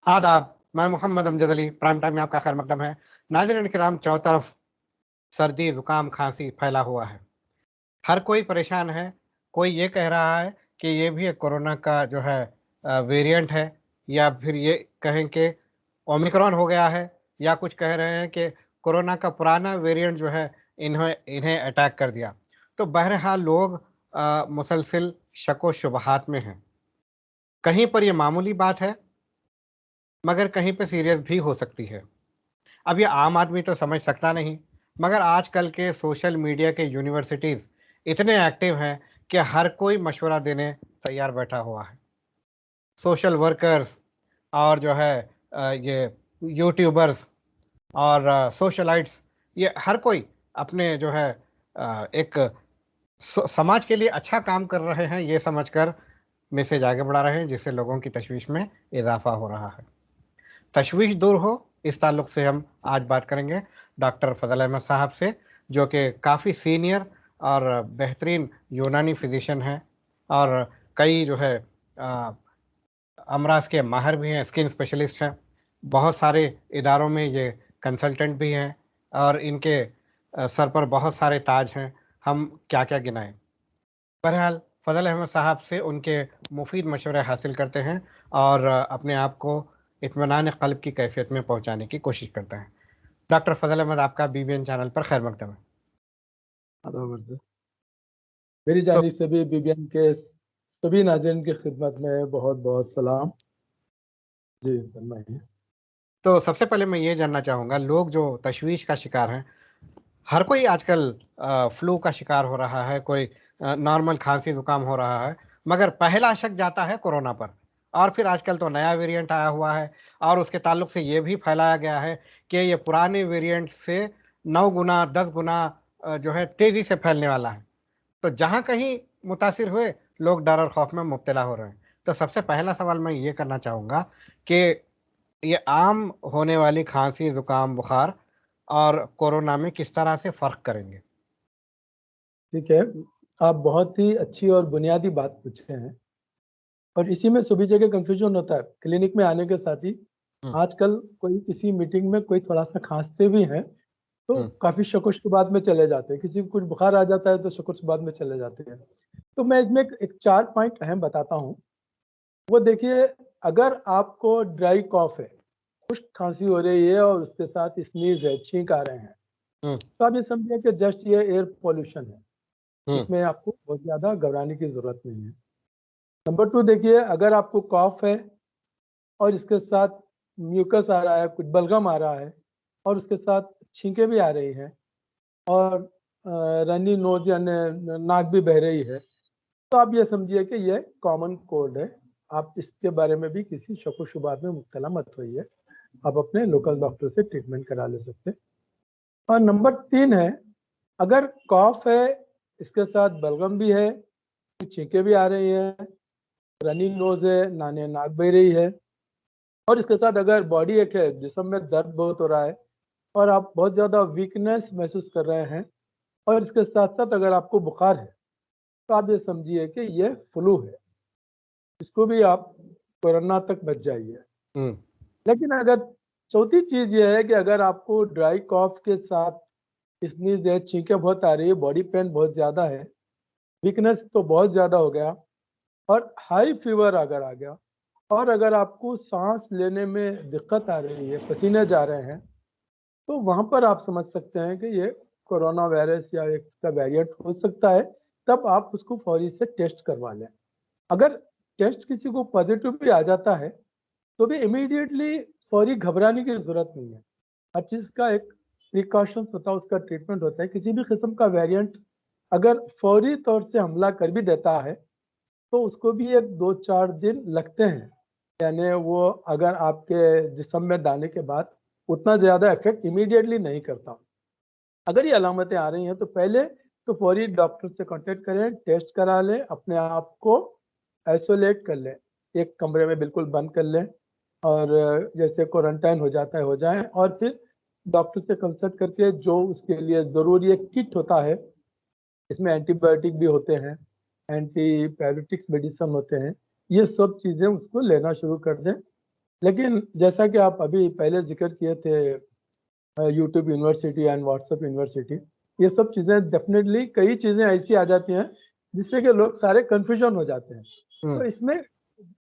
आदाब, मैं Mohammad Amjad Ali, prime time में आपका खैर मकदम है। नाज़रीन किराम, चारों तरफ सर्दी, ज़ुकाम, खाँसी फैला हुआ है। हर कोई परेशान है। कोई ये कह रहा है कि ये भी एक कोरोना का जो है वेरिएंट है, या फिर ये कहें कि ओमिक्रॉन हो गया है, या कुछ कह रहे हैं कि कोरोना का पुराना वेरिएंट जो है इन्हें इन्हें अटैक कर दिया। तो बहरहाल लोग मुसलसिल शक-व-शुबहात में हैं। कहीं पर ये मामूली बात है, मगर कहीं पे सीरियस भी हो सकती है। अब ये आम आदमी तो समझ सकता नहीं, मगर आजकल के सोशल मीडिया के यूनिवर्सिटीज़ इतने एक्टिव हैं कि हर कोई मशवरा देने तैयार बैठा हुआ है। सोशल वर्कर्स और जो है ये यूट्यूबर्स और सोशलाइट्स, ये हर कोई अपने जो है एक समाज के लिए अच्छा काम कर रहे हैं, ये समझकर मैसेज आगे बढ़ा रहे हैं, जिससे लोगों की तशवीश में इजाफा हो रहा है। तशवीश दूर हो, इस ताल्लुक से हम आज बात करेंगे डॉक्टर फ़ज़ल अहमद साहब से, जो कि काफ़ी सीनियर और बेहतरीन यूनानी फ़िज़िशियन हैं, और कई जो है अ, अमराज़ के माहिर भी हैं, स्किन स्पेशलिस्ट हैं। बहुत सारे इदारों में ये कंसल्टेंट भी हैं, और इनके सर पर बहुत सारे ताज हैं। हम क्या-क्या गिनाएँ? बहरहाल फ़ज़ल अहमद साहब से उनके मुफ़ीद मशवरे हासिल करते हैं, और अपने आप को इत्मीनान क़ल्ब की कैफ़ियत में पहुँचाने की कोशिश करते हैं। डॉक्टर फ़ज़ल अहमद, आपका बीबीएन चैनल पर खैर मकदम है। आदाब अर्ज़ है। मेरी तो जानिब से भी बीबीएन के सभी नाज़रीन की खिदमत में बहुत-बहुत सलाम। जी, फरमाइए। तो सबसे पहले मैं ये जानना चाहूँगा, लोग जो तशवीश का शिकार हैं, हर कोई आजकल फ्लू का शिकार हो रहा है, कोई नॉर्मल खाँसी-ज़ुकाम हो रहा है, मगर पहला शक जाता है कोरोना पर। और फिर आजकल तो नया वेरिएंट आया हुआ है, और उसके ताल्लुक से ये भी फैलाया गया है कि ये पुराने वेरिएंट से 9 गुना, 10 गुना जो है तेज़ी से फैलने वाला है। तो जहाँ कहीं मुतासिर हुए, लोग डर और खौफ में मुब्तला हो रहे हैं। तो सबसे पहला सवाल मैं ये करना चाहूँगा कि ये आम होने वाली खाँसी, ज़ुकाम, बुखार और कोरोना में किस तरह से फ़र्क करेंगे? ठीक है, आप बहुत ही अच्छी और बुनियादी बात पूछे हैं और इसी में सभी जगह कन्फ्यूज़न होता है। क्लिनिक में आने के साथ ही हुँ, आजकल कोई किसी मीटिंग में कोई थोड़ा-सा खाँसते भी हैं, तो हुँ, काफ़ी शक-व-शुबात में चले जाते हैं। किसी को कुछ बुखार आ जाता है तो शक-व-शुबात में चले जाते हैं। तो मैं इसमें एक 4 पॉइंट अहम बताता हूँ। वो देखिए, अगर आपको ड्राई कॉफ़ है, खुश्क खाँसी हो रही है और उसके साथ स्नीज़ है, छींक आ रहे हैं, हुँ, तो आप ये समझिए कि जस्ट ये एयर पॉल्यूशन है। हुँ, इसमें आपको बहुत ज़्यादा घबराने की ज़रूरत नहीं है। नंबर 2 देखिए, अगर आपको कॉफ़ है और इसके साथ म्यूकस आ रहा है, कुछ बलगम आ रहा है और उसके साथ छींकें भी आ रही हैं और रनी नोज़ यानी नाक भी बह रही है, तो आप ये समझिए कि ये कॉमन कोल्ड है। आप इसके बारे में भी किसी शक-व-शुबात में मुब्तला मत होइए। आप अपने लोकल डॉक्टर से ट्रीटमेंट करा ले सकते हैं। और नंबर 3 है, अगर कॉफ़ है, इसके साथ बलगम भी है, छींकें भी आ रही हैं, रनिंग नोज़ है, नाक बह रही है और इसके साथ अगर बॉडी एक है, जिस्म में दर्द बहुत हो रहा है और आप बहुत ज़्यादा वीकनेस महसूस कर रहे हैं और इसके साथ-साथ अगर आपको बुखार है, तो आप ये समझिए कि ये फ्लू है। इसको भी आप कोरोना तक बच जाइए। हुँ, लेकिन अगर चौथी चीज़ ये है कि अगर आपको ड्राई कॉफ़ के साथ स्नीज़ है, छींकें बहुत आ रही है, बॉडी पेन बहुत ज़्यादा है, वीकनेस तो बहुत ज़्यादा हो गया और हाई फ़ीवर अगर आ गया और अगर आपको साँस लेने में दिक्कत आ रही है, पसीने जा रहे हैं, तो वहाँ पर आप समझ सकते हैं कि ये कोरोना वायरस या इसका वेरिएंट हो सकता है, तब आप उसको फ़ौरी से टेस्ट करवा लें। अगर टेस्ट किसी को पॉज़िटिव भी आ जाता है, तो भी इमीडिएटली फ़ौरी घबराने की ज़रूरत नहीं है। हर चीज़ का एक प्रिकॉशंस होता है, उसका ट्रीटमेंट होता है। किसी भी किस्म का वेरिएंट अगर फ़ौरी तौर से हमला कर भी देता है, तो उसको भी एक 2-4 दिन लगते हैं। यानी वो अगर आपके जिस्म में दाने के बाद उतना ज़्यादा इफ़ेक्ट इमीडिएटली नहीं करता। अगर ये अलामतें आ रही हैं तो पहले तो फ़ौरी डॉक्टर से कॉन्टैक्ट करें, टेस्ट करा लें, अपने आप को आइसोलेट कर लें। एक कमरे में बिल्कुल बंद कर लें और जैसे क्वारंटाइन हो जाता है, हो जाएँ और फिर डॉक्टर से कंसल्ट करके जो उसके लिए ज़रूरी एक किट होता है, इसमें एंटीबायोटिक भी होते हैं, एंटीपायरेटिक्स मेडिसिन होते हैं, ये सब चीज़ें उसको लेना शुरू कर दें लेकिन जैसा कि आप अभी पहले जिक्र किए थे, YouTube university and WhatsApp university, ये सब चीज़ें डेफिनेटली कई चीज़ें ऐसी आ जाती हैं जिससे कि लोग सारे कन्फ्यूजन हो जाते हैं। तो इसमें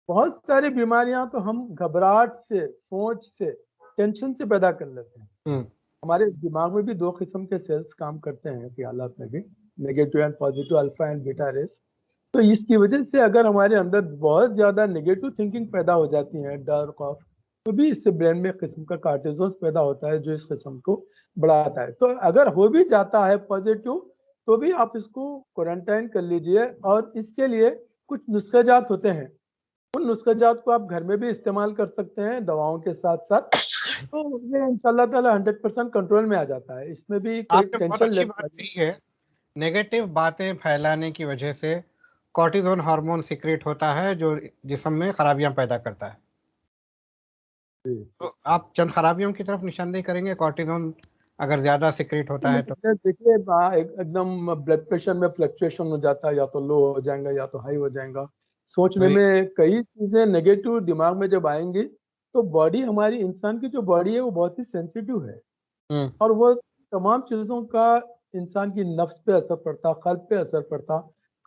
बहुत सारी बीमारियां तो हम घबराहट से, सोच से, टेंशन से पैदा कर लेते हैं। हमारे दिमाग में भी दो किस्म के सेल्स काम करते हैं कि हालात में भी, negative and positive, alpha and beta rays. तो इसकी वजह से अगर हमारे अंदर बहुत ज्यादा नेगेटिव थिंकिंग पैदा हो जाती है, डर, खौफ, तो भी इससे ब्रेन में एक किस्म का कार्टिसोल पैदा होता है जो इस किस्म को बढ़ाता है। तो अगर हो भी जाता है पॉजिटिव, तो भी आप इसको क्वारंटाइन कर लीजिए, और इसके लिए कुछ नुस्खेजात होते हैं। उन नुस्खेजात को आप घर में भी इस्तेमाल कर सकते हैं दवाओं के साथ साथ। तो ये इंशाल्लाह ताला 100% कंट्रोल में आ जाता है, इसमें भी कोई आपने बहुत टेंशन अच्छी लेने बात वाली। कही है। नेगेटिव बातें फैलाने की वजह से कॉर्टिसोन हार्मोन सीक्रेट होता है जो जिस्म में खराबियां पैदा करता है। तो आप चंद खराबियों की तरफ निशानदेही करेंगे कॉर्टिसोन अगर ज्यादा सीक्रेट होता है तो? देखिए, एकदम ब्लड प्रेशर में फ्लक्चुएशन हो जाता है, या तो लो हो जाएगा या तो हाई हो जाएगा। सोचने वही। में कई चीजें नेगेटिव दिमाग में जब आएंगी, तो बॉडी, हमारी इंसान की जो बॉडी है वो बहुत ही सेंसिटिव है, हम्म। और वो तमाम चीज़ों का इंसान की नफ्स पे असर पड़ता, कल्ब पे असर पड़ता,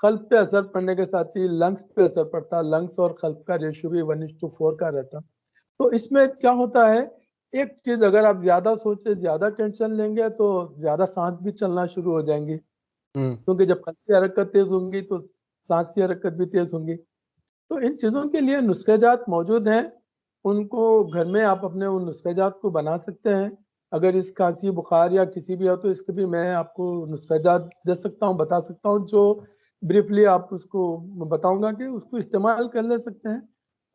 कल्ब पे असर पड़ने के साथ ही लंग्स पे असर पड़ता, लंग्स और कल्ब का रेशियो भी 1:4 का रहता। तो इसमें क्या होता है, एक चीज़ अगर आप ज़्यादा सोचे, ज़्यादा टेंशन लेंगे, तो ज़्यादा सांस भी चलना शुरू हो जाएंगी, हम्म। क्योंकि जब कल्ब की हरकत तेज़ होंगी तो सांस की हरकत भी तेज़ होंगी। तो इन चीज़ों के लिए नुस्खेजात मौजूद हैं, उनको घर में आप अपने उन नुस्खेजात को बना सकते हैं। अगर इस खांसी, बुखार या किसी भी हो, तो इसके भी मैं आपको नुस्खेजात दे सकता हूँ, बता सकता हूँ, जो ब्रीफली आप उसको बताऊंगा कि उसको इस्तेमाल कर ले सकते हैं।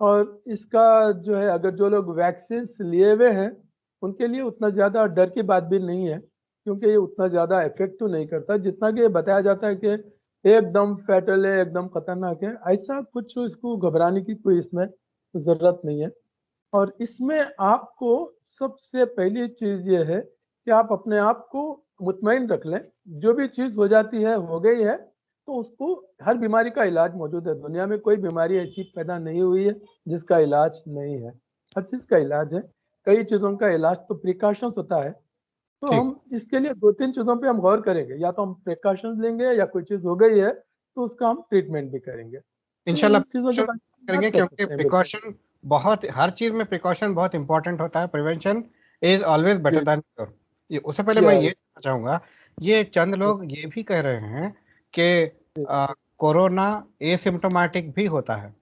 और इसका जो है, अगर जो लोग वैक्सीन लिए हुए हैं, उनके लिए उतना ज़्यादा डर की बात भी नहीं है, क्योंकि ये उतना ज़्यादा इफेक्टिव नहीं करता जितना कि बताया जाता है कि एकदम फैटल है, एकदम खतरनाक है। ऐसा कुछ इसको घबराने की कोई इसमें ज़रूरत नहीं है। और इसमें आपको सबसे पहली चीज़ ये है कि आप अपने आप को मुतमईन रख लें। जो भी चीज़ हो जाती है, हो गई है, तो उसको, हर बीमारी का इलाज मौजूद है। दुनिया में कोई बीमारी ऐसी पैदा नहीं हुई है जिसका इलाज नहीं है। हर चीज़ का इलाज है। कई चीज़ों का इलाज तो प्रिकॉशंस होता है। तो ठीक। हम इसके लिए 2-3 चीज़ों पे हम गौर करेंगे, या तो हम प्रिकॉशंस लेंगे, या कोई चीज़ हो गई है तो उसका हम ट्रीटमेंट भी करेंगे। तो इंशाल्लाह इन चीज़ों के प्रिकॉशन बारे में करेंगे बात कर क्योंकि सकते हैं, बिल्कुल। प्रिकॉशन बहुत, हर चीज में प्रिकॉशन बहुत इंपॉर्टेंट होता है। प्रिवेंशन इज ऑलवेज बेटर जी, देन क्योर। ये उससे पहले मैं ये यस, जानना चाहूंगा, ये चंद लोग ये भी कह रहे हैं कि कोरोना एसिम्टोमेटिक भी होता है।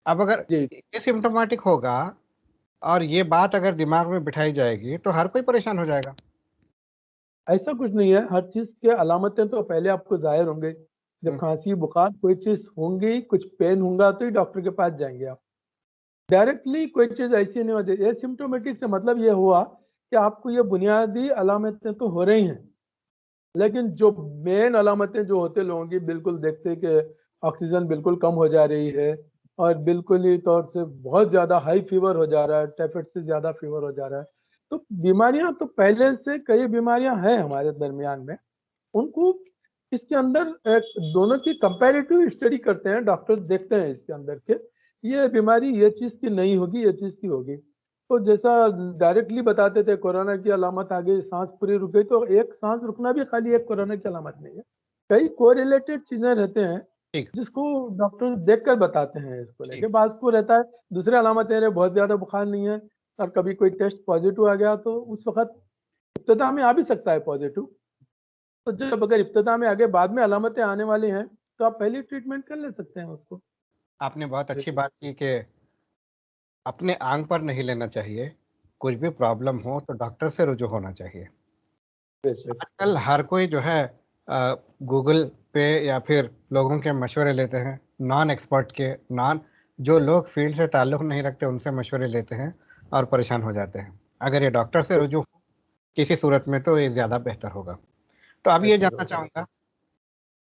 अब अगर जी, एसिम्टोमेटिक होगा और ये बात अगर दिमाग में बिठाई जाएगी तो हर कोई परेशान हो जाएगा। ऐसा कुछ नहीं है। हर चीज़ के अलामतें तो पहले आपको ज़ाहिर होंगे। जब हम्म। खांसी, बुखार, कोई चीज़ होंगी, कुछ पेन होगा, तो ही डॉक्टर के पास जाएँगे आप। डायरेक्टली कोई चीज़ ऐसी नहीं होती। एसिम्प्टोमेटिक से मतलब ये हुआ कि आपको ये बुनियादी अलामतें तो हो रही हैं, लेकिन जो मेन अलामतें जो होते लोगों की, बिल्कुल देखते कि ऑक्सीजन बिल्कुल कम हो जा रही है, और बिल्कुल ही तौर से बहुत ज़्यादा हाई फीवर हो जा रहा है, टाइफाइड से ज़्यादा फीवर हो जा रहा है। तो बीमारियां तो पहले से कई बीमारियां हैं हमारे दरमियान में। उनको इसके अंदर एक दोनों की कंपैरेटिव स्टडी करते हैं डॉक्टर्स, देखते हैं इसके अंदर के ये बीमारी ये चीज़ की नहीं होगी, ये चीज़ की होगी। तो जैसा डायरेक्टली बताते थे, कोरोना की अलामत आ गई, सांस पूरी रुक गई, तो एक सांस रुकना भी खाली एक कोरोना की अलामत नहीं है। कई कोरिलेटेड चीजें रहते हैं ठीक। जिसको डॉक्टर देख कर बताते हैं। इसको लेके ठीक। बाज को रहता है, दूसरे अलामत है, बहुत ज्यादा बुखार नहीं है, और कभी कोई टेस्ट पॉजिटिव आ गया, तो उस वक्त इब्तदा में आ भी सकता है पॉजिटिव। तो जब अगर इब्तदा में आगे बाद में अलामतें आने वाली हैं, तो आप पहले ट्रीटमेंट कर ले सकते हैं उसको। आपने बहुत अच्छी बात की कि अपने आंग पर नहीं लेना चाहिए। कुछ भी प्रॉब्लम हो तो डॉक्टर से रुजू होना चाहिए। बेशक। आजकल हर कोई जो है गूगल पे या फिर लोगों के मशवरे लेते हैं, नॉन एक्सपर्ट के, नॉन, जो लोग फील्ड से ताल्लुक़ नहीं रखते उनसे मशवरे लेते हैं और परेशान हो जाते हैं। अगर ये डॉक्टर से रुजू हो किसी सूरत में तो ये ज़्यादा बेहतर होगा। तो अब ये बेहतर जानना होगा। चाहूँगा,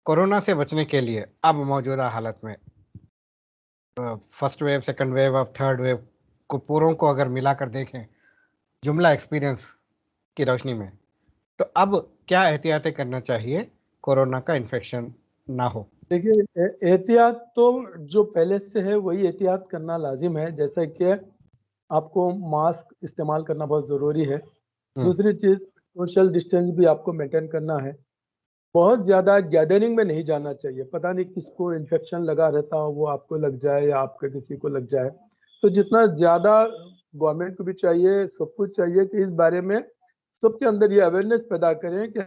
कोरोना से बचने के लिए अब मौजूदा हालत में फर्स्ट वेव, सेकंड वेव, अब थर्ड वेव को पूरों को अगर मिलाकर देखें जुमला एक्सपीरियंस की रोशनी में, तो अब क्या एहतियातें करना चाहिए कोरोना का इन्फेक्शन ना हो? देखिए, एहतियात तो जो पहले से है वही एहतियात करना लाजिम है। जैसे कि आपको मास्क इस्तेमाल करना बहुत ज़रूरी है। हम्म, दूसरी चीज़, सोशल डिस्टेंस भी आपको मेंटेन करना है। बहुत ज़्यादा गैदरिंग में नहीं जाना चाहिए, पता नहीं किसको इन्फेक्शन लगा रहता हो, वो आपको लग जाए या आपके किसी को लग जाए। तो जितना ज़्यादा गवर्नमेंट को भी चाहिए, सब कुछ चाहिए कि इस बारे में सबके अंदर ये अवेयरनेस पैदा करें कि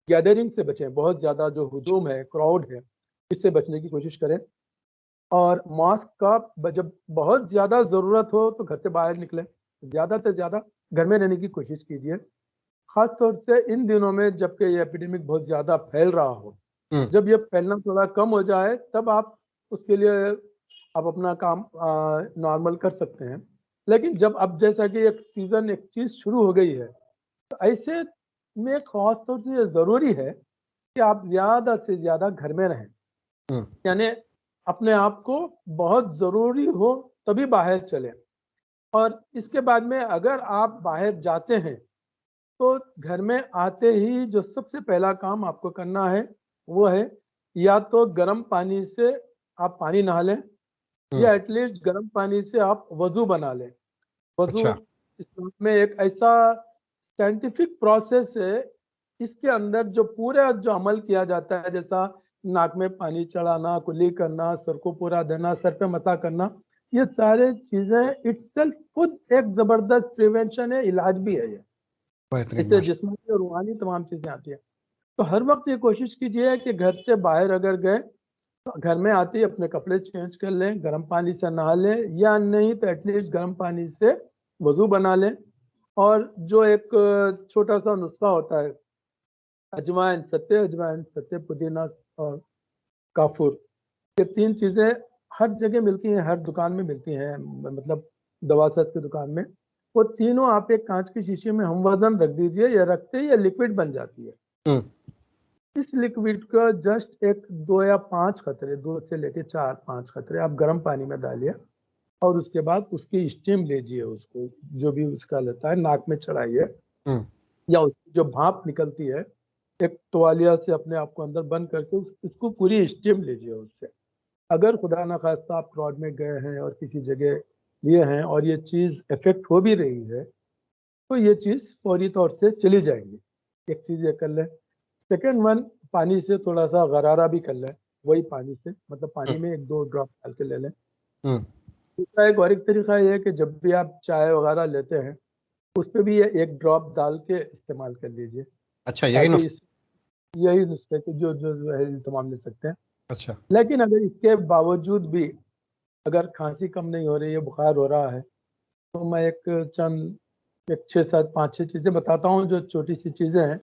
गैदरिंग से बचें, बहुत ज़्यादा जो हुजूम है, क्राउड है, इससे बचने की कोशिश करें। और मास्क का जब बहुत ज़्यादा ज़रूरत हो तो घर से बाहर निकलें, ज़्यादा से ज़्यादा घर में रहने की कोशिश कीजिए। खास तौर से इन दिनों में जबकि ये एपिडेमिक बहुत ज़्यादा फैल रहा हो, हम्म, जब ये फैलना थोड़ा कम हो जाए तब आप उसके लिए आप अपना काम नॉर्मल कर सकते हैं। लेकिन जब अब जैसा कि एक सीज़न एक चीज़ शुरू हो गई है, तो ऐसे में खास तौर से ये ज़रूरी है कि आप ज़्यादा से ज़्यादा घर में रहें। हम्म, यानी अपने आप को बहुत ज़रूरी हो तभी बाहर चलें। और इसके बाद में अगर आप बाहर जाते हैं तो घर में आते ही जो सबसे पहला काम आपको करना है वो है या तो गर्म पानी से आप पानी नहा लें हम्म, या एटलीस्ट गर्म पानी से आप वज़ू बना लें। वज़ू अच्छा, इस्लाम में एक ऐसा साइंटिफिक प्रोसेस है, इसके अंदर जो पूरा जो अमल किया जाता है, जैसा नाक में पानी चढ़ाना, कुल्ली करना, सर को पूरा देना, सर पे मथा करना, ये सारे चीज़ें इटसेल्फ खुद एक ज़बरदस्त प्रिवेंशन है, इलाज भी है ये। बेहतरीन इससे माशा जिस्मानी और रूहानी तमाम चीज़ें आती हैं। तो हर वक्त ये कोशिश कीजिए कि घर से बाहर अगर गए तो घर में आते ही अपने कपड़े चेंज कर लें, गर्म पानी से नहा लें या नहीं तो एटलीस्ट गर्म पानी से वज़ू बना लें। और जो एक छोटा-सा नुस्खा होता है, अजवाइन, सत्ते पुदीना और काफ़ूर, ये 3 चीज़ें हर जगह मिलती हैं, हर दुकान में मिलती हैं, मतलब दवा-सच की दुकान में। वो तीनों आप एक काँच की शीशी में हमवज़न रख दीजिए, या रखते ही ये लिक्विड बन जाती है। हम्म, इस लिक्विड का जस्ट एक 2 या 5 कतरे, 2 से लेके 4-5 कतरे आप गर्म पानी में डालिए और उसके बाद उसकी स्टीम लीजिए, उसको जो भी उसका लेता है नाक में चढ़ाइए, हम्म, या उसकी जो भाप निकलती है, एक तौलिया से अपने आप को अंदर बंद करके उसको पूरी स्टीम लीजिए उससे। अगर खुदा ना खास्ता आप क्राउड में गए हैं और किसी जगह लिए हैं और ये चीज़ इफ़ेक्ट हो भी रही है, तो ये चीज़ फौरी तौर से चली जाएगी। एक चीज़ ये कर लें। सेकंड वन, पानी से थोड़ा-सा गरारा भी कर लें, वही पानी से, मतलब हम्म, पानी में 1-2 ड्रॉप डाल के ले लें। हम्म, दूसरा एक और एक तरीका ये है कि जब भी आप चाय वगैरह लेते हैं, उसपे भी ये 1 ड्रॉप डाल के इस्तेमाल कर लीजिए, अच्छा, यही ताकि नुस्खा, इस यही नुस्खे के जो है तमाम ले सकते हैं। अच्छा, लेकिन अगर इसके बावजूद भी अगर खाँसी कम नहीं हो रही है, बुखार हो रहा है, तो मैं एक 6-7 5-6 चीज़ें बताता हूँ जो छोटी-सी चीज़ें हैं।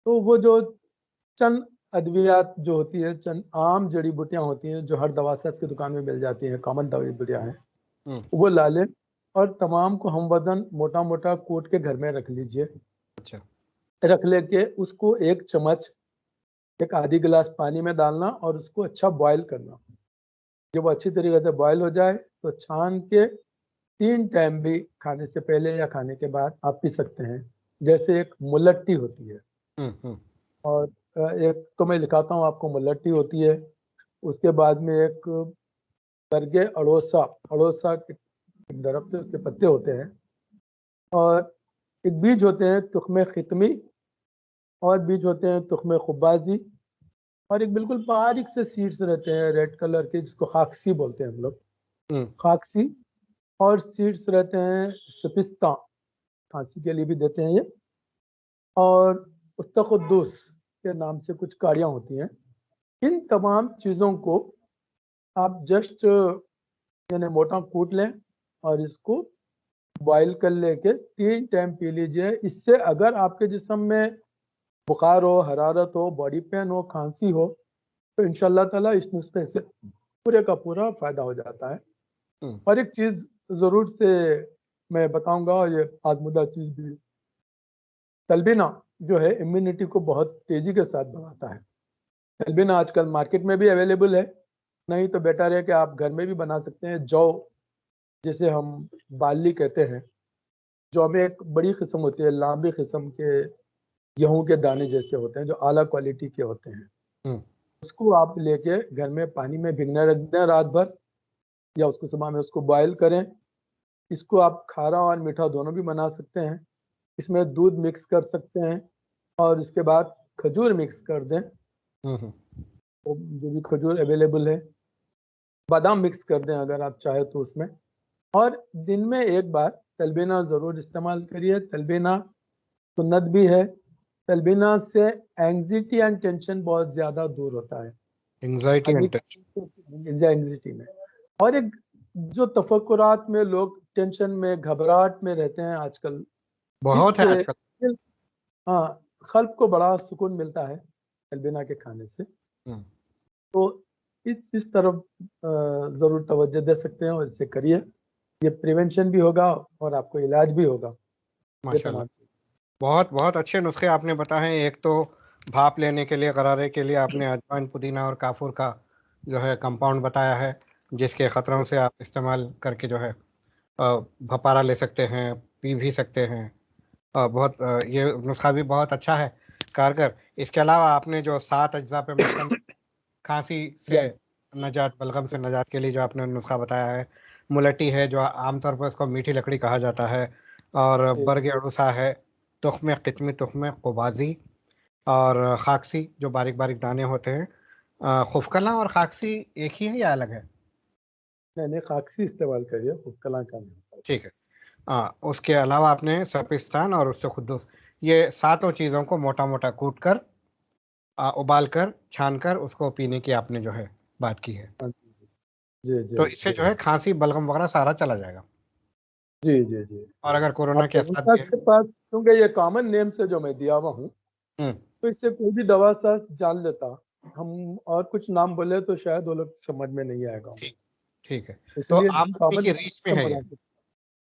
तो वो जो चंद अद्वियात जो होती है, चंद आम जड़ी-बूटियाँ होती हैं, जो हर दवा-साज़ की दुकान में मिल जाती हैं, कॉमन दवाई-बूटियाँ हैं, हम्म, वो ला लें और तमाम को हमवज़न मोटा-मोटा कूट के घर में रख लीजिए। अच्छा, रख लेके उसको 1 चम्मच, एक आधी गिलास पानी में डालना और उसको अच्छा बॉयल करना। जब वो अच्छी तरीके से बॉयल हो जाए, तो छान के 3 टाइम भी खाने से पहले या खाने के बाद आप पी सकते हैं। जैसे एक मुलट्टी होती है, हम्म, हम्म, और एक तो मैं लिखाता हूँ आपको, मुलट्टी होती है। उसके बाद में एक करगे अड़ोसा, अड़ोसा एक दरख्त है, उसके पत्ते होते हैं, और एक बीज होते हैं तुख्मे खितमी, और बीज होते हैं तुख्मे खुब्बाज़ी, और एक बिल्कुल बारीक से सीड्स रहते हैं रेड कलर के, जिसको खाकसी बोलते हैं हम लोग, हम्म, खाकसी। और सीड्स रहते हैं सपिस्ता, खांसी के लिए भी देते हैं ये, और उस्तकुद्दूस के नाम से कुछ काड़ियाँ होती हैं। इन तमाम चीज़ों को आप जस्ट यानी मोटा कूट लें और इसको बॉयल कर लेके 3 टाइम पी लीजिए। इससे अगर आपके जिस्म में बुखार हो, हरारत हो, बॉडी पेन हो, खांसी हो, तो इंशाअल्लाह ताला इस नुस्खे से पूरे का पूरा फ़ायदा हो जाता है। हम्म, और एक चीज़ ज़रूर से मैं बताऊँगा, और ये आज़मूदा चीज़ भी है, तलबीना जो है इम्यूनिटी को बहुत तेज़ी के साथ बढ़ाता है। तलबीना आजकल मार्केट में भी अवेलेबल है, नहीं तो बेटर है कि आप घर में भी बना सकते हैं। जौ, जिसे हम बार्ली कहते हैं, जौ में एक बड़ी किस्म होती है, लंबी किस्म के गेहूँ के दाने जैसे होते हैं, जो आला क्वालिटी के होते हैं। हम्म, उसको आप लेके घर में पानी में भिगने रख दें रात भर, या उसको सुबह में उसको बॉयल करें। इसको आप खारा और मीठा दोनों भी बना सकते हैं। इसमें दूध मिक्स कर सकते हैं और इसके बाद खजूर मिक्स कर दें, हम्म। वो जो भी खजूर अवेलेबल है। बादाम मिक्स कर दें अगर आप चाहे तो उसमें। और दिन में एक बार तलबीना ज़रूर इस्तेमाल करिए। तलबीना सुन्नत भी है। तलबीना से एंग्जाइटी एंड टेंशन बहुत ज़्यादा दूर होता है एंग्जाइटी आदमी एंड टेंशन। की एंग्जाइटी में। और एक जो तफक्कुरात में लोग टेंशन में घबराहट में रहते हैं आजकल, बहुत है इससे आजकल। हाँ क़ल्ब को बड़ा सुकून मिलता है तलबीना के खाने से। हम्म, तो इस तरफ ज़रूर तवज्जो दे सकते हैं और इसे करिए। ये प्रिवेंशन भी होगा और आपको इलाज भी होगा। ये माशाल्लाह। तमाम चीज़। बहुत बहुत अच्छे नुस्खे आपने बताए हैं। एक तो भाप लेने के लिए, गरारे के लिए आपने अजवाइन, पुदीना और काफूर का जो है कंपाउंड बताया है, जिसके ख़तरों से आप इस्तेमाल करके जो है भपारा ले सकते हैं, पी भी सकते हैं। बहुत ये नुस्खा भी बहुत अच्छा है, कारगर। इसके अलावा आपने जो 7 अज्जा पे मुश्तमिल खांसी से या नजात, बलगम से नजात के लिए जो आपने नुस्खा बताया है, मुलट्टी है जो आमतौर पर इसको मीठी लकड़ी कहा जाता है, और जी बरग अड़ूसा है, तुख्म कितमी, तुख्म कुबाजी, और खाकसी जो बारीक बारीक दाने होते हैं। खुफकला और खाकसी एक ही है या अलग है? मैंने खाकसी इस्तेमाल करी है, उपकला का नहीं। ठीक है। उसके अलावा आपने सपिस्तान और उससे खुद्दूस, ये सातों चीज़ों को मोटा मोटा कूट कर, उबाल कर, छान कर उसको पीने की आपने जो है बात की है। हाँ जी, जी, तो इससे जो है खांसी, बलगम वगैरह सारा चला जाएगा। जी, जी, जी। और अगर कोरोना आप के असर डॉक्टर भी है। के पास, क्योंकि ये कॉमन नेम से जो मैं दिया हुआ हूँ, हम्म। तो इससे कोई भी दवा सा जान लेता। हम और कुछ नाम बोले तो शायद वो लोग समझ में नहीं आएगा उन्हें। ठीक। ठीक है। तो इसलिए आम आदमी कॉमन की रीच में से है ये, बना के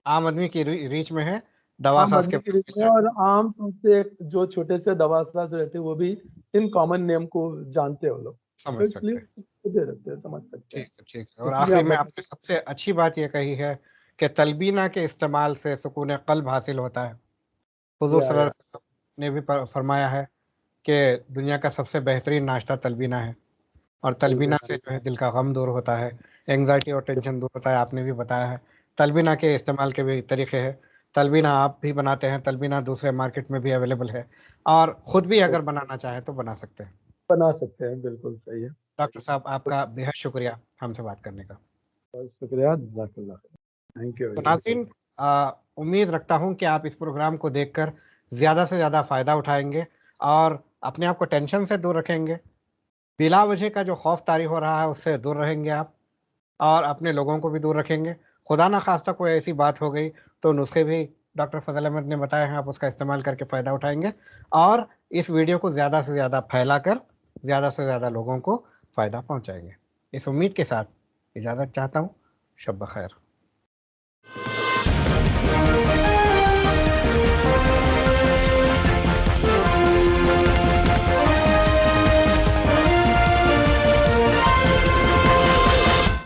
आम आदमी की रीच में है, दवा आम साज के आदमी के पास रूप मिल में। जाए। और आम तौर से जो छोटे से दवासाज रहते हैं वो भी इन कॉमन नेम को जानते हैं वो लोग, तो समझ इसलिए सकते हैं। दे देते हैं, समझ सकते हैं। ठीक है, ठीक है। और इसलिए आखिरी आप में बता। आपने सबसे अच्छी बात यह कही है कि तलबीना के इस्तेमाल से सुकून क़ल्ब हासिल होता है। हुजूर सल्लल्लाहु या अलैहि वसल्लम ने भी फरमाया है कि दुनिया का सबसे बेहतरीन नाश्ता तलबीना है, और तलबीना तलबीना। से जो है दिल का गम दूर होता है, एंग्जाइटी और टेंशन दूर होता है, आपने भी बताया है। तलबीना के इस्तेमाल के भी तरीके हैं। तलबीना आप भी बनाते हैं, तलबीना दूसरे मार्केट में भी अवेलेबल है, और ख़ुद भी अगर बनाना चाहें तो बना सकते हैं। बना सकते हैं, बिल्कुल सही है। डॉक्टर साहब, आपका बेहद शुक्रिया हमसे बात करने का। बहुत शुक्रिया, जज़ाकल्लाह खैर। थैंक यू तो वेरी मच। नाज़रीन, उम्मीद रखता हूँ कि आप इस प्रोग्राम को देखकर ज़्यादा से ज़्यादा फ़ायदा उठाएँगे और अपने आप को टेंशन से दूर रखेंगे। बिला वजह का जो खौफ तारी हो रहा है उससे दूर रहेंगे आप, और अपने लोगों को भी दूर रखेंगे। खुदा ना खास्ता कोई ऐसी बात हो गई तो नुस्खे भी डॉक्टर फजल अहमद ने बताए हैं, आप उसका इस्तेमाल करके फ़ायदा उठाएंगे, और इस वीडियो को ज़्यादा से ज़्यादा फैलाकर ज़्यादा से ज़्यादा लोगों को फ़ायदा पहुँचाएंगे। इस उम्मीद के साथ इजाज़त चाहता हूँ। शब ब खैर।